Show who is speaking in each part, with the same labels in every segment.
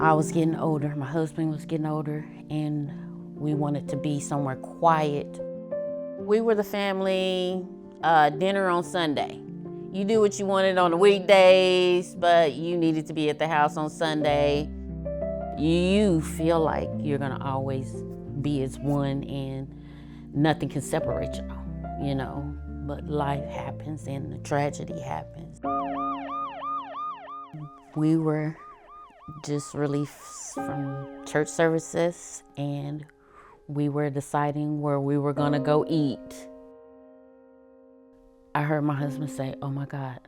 Speaker 1: I was getting older, my husband was getting older, and we wanted to be somewhere quiet. We were the family dinner on Sunday. You do what you wanted on the weekdays, but you needed to be at the house on Sunday. You feel like you're gonna always be as one and nothing can separate y'all, you know? But life happens and the tragedy happens. We were just released from church services and we were deciding where we were gonna go eat. I heard my husband say, "Oh my God,"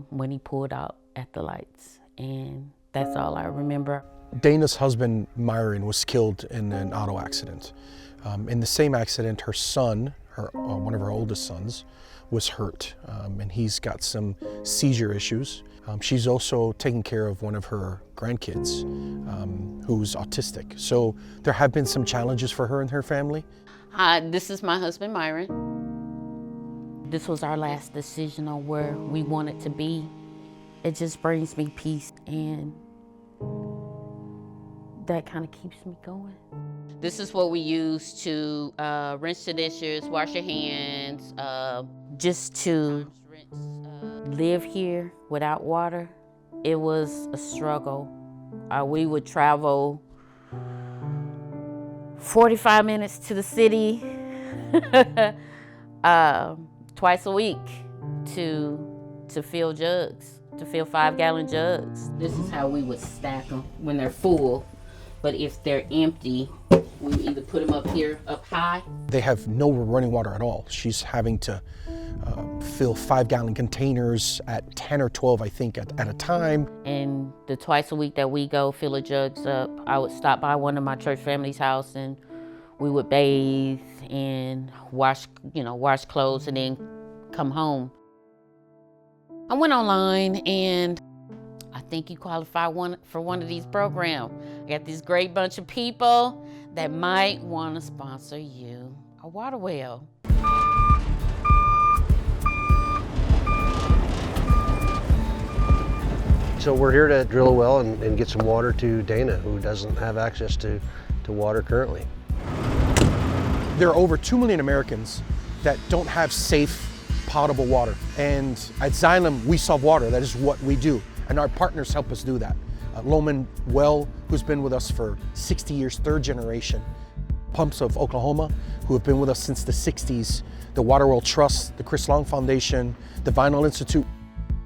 Speaker 1: when he pulled out at the lights, and that's all I remember.
Speaker 2: Dana's husband, Myron, was killed in an auto accident. In the same accident, her son, one of her oldest sons, was hurt, and he's got some seizure issues. She's also taking care of one of her grandkids who's autistic. So there have been some challenges for her and her family.
Speaker 1: Hi, this is my husband, Myron. This was our last decision on where we wanted to be. It just brings me peace, and that kind of keeps me going. This is what we use to rinse the dishes, wash your hands. Just to live here without water, it was a struggle. We would travel 45 minutes to the city twice a week to fill jugs, to fill 5-gallon jugs. This is how we would stack them when they're full. But if they're empty, we either put them up here, up high.
Speaker 2: They have no running water at all. She's having to fill 5-gallon containers at 10 or 12, I think, at a time.
Speaker 1: And the twice a week that we go fill the jugs up, I would stop by one of my church family's house and we would bathe and wash clothes and then come home. I went online and I think you qualify for one of these programs. I got this great bunch of people that might want to sponsor you a water well.
Speaker 3: So we're here to drill a well and get some water to Dana, who doesn't have access to water currently.
Speaker 2: There are over 2 million Americans that don't have safe, potable water. And at Xylem, we solve water. That is what we do. And our partners help us do that. Loman Well, who's been with us for 60 years, 3rd generation. Pumps of Oklahoma, who have been with us since the 60s. The Waterworld Trust, the Chris Long Foundation, the Vinyl Institute.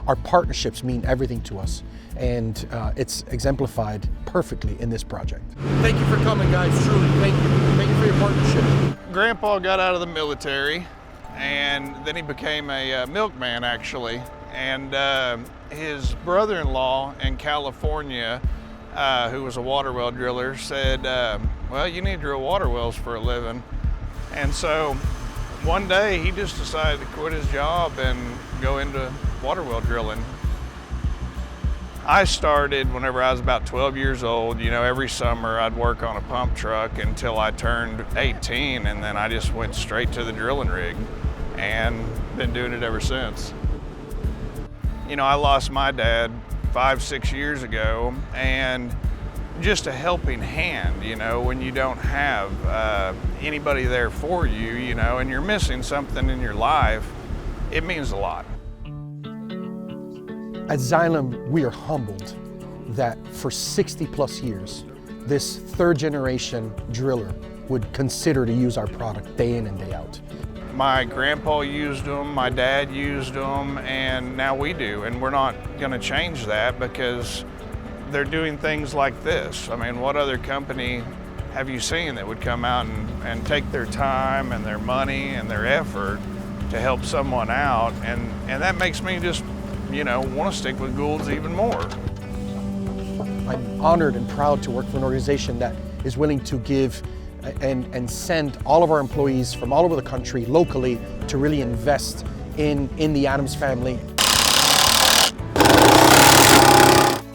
Speaker 2: Our partnerships mean everything to us. And it's exemplified perfectly in this project. Thank you for coming, guys, truly, thank you. Thank you for your partnership.
Speaker 4: Grandpa got out of the military, and then he became a milkman, actually. And his brother-in-law in California, who was a water well driller, said, well, you need to drill water wells for a living. And so one day he just decided to quit his job and go into water well drilling. I started whenever I was about 12 years old. You know, every summer I'd work on a pump truck until I turned 18, and then I just went straight to the drilling rig and been doing it ever since. You know, I lost my dad 5-6 years ago, and just a helping hand, you know, when you don't have anybody there for you, you know, and you're missing something in your life, it means a lot.
Speaker 2: At Xylem, we are humbled that for 60 plus years, this 3rd generation driller would consider to use our product day in and day out.
Speaker 4: My grandpa used them, my dad used them, and now we do. And we're not gonna change that because they're doing things like this. I mean, what other company have you seen that would come out and take their time and their money and their effort to help someone out? And that makes me just, you know, want to stick with Goulds even more.
Speaker 2: I'm honored and proud to work for an organization that is willing to give and send all of our employees from all over the country locally to really invest in the Adams family.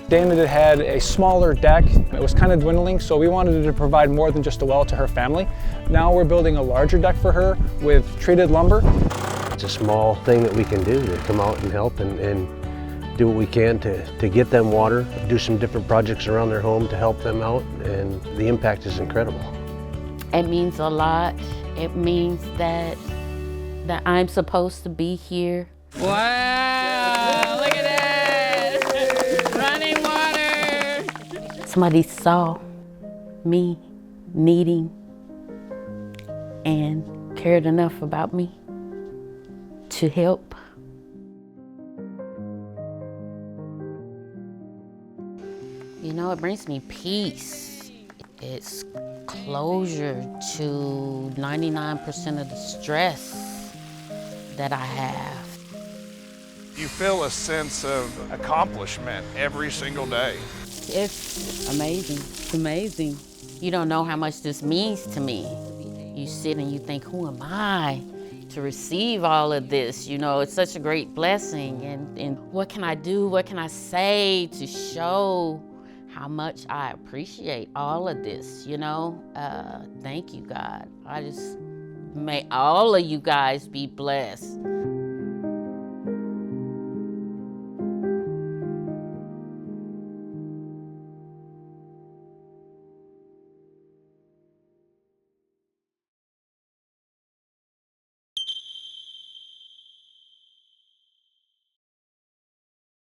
Speaker 5: Dana had a smaller deck. It was kind of dwindling, so we wanted to provide more than just a well to her family. Now we're building a larger deck for her with treated lumber.
Speaker 3: It's a small thing that we can do to come out and help and do what we can to get them water, do some different projects around their home to help them out, and the impact is incredible.
Speaker 1: It means a lot. It means that I'm supposed to be here. Wow, look at that! Running water! Somebody saw me needing and cared enough about me to help. You know, it brings me peace. It's closure to 99% of the stress that I have.
Speaker 4: You feel a sense of accomplishment every single day.
Speaker 1: It's amazing. It's amazing. You don't know how much this means to me. You sit and you think, who am I to receive all of this? You know, it's such a great blessing. And what can I do? What can I say to show how much I appreciate all of this, you know? Thank you, God. May all of you guys be blessed.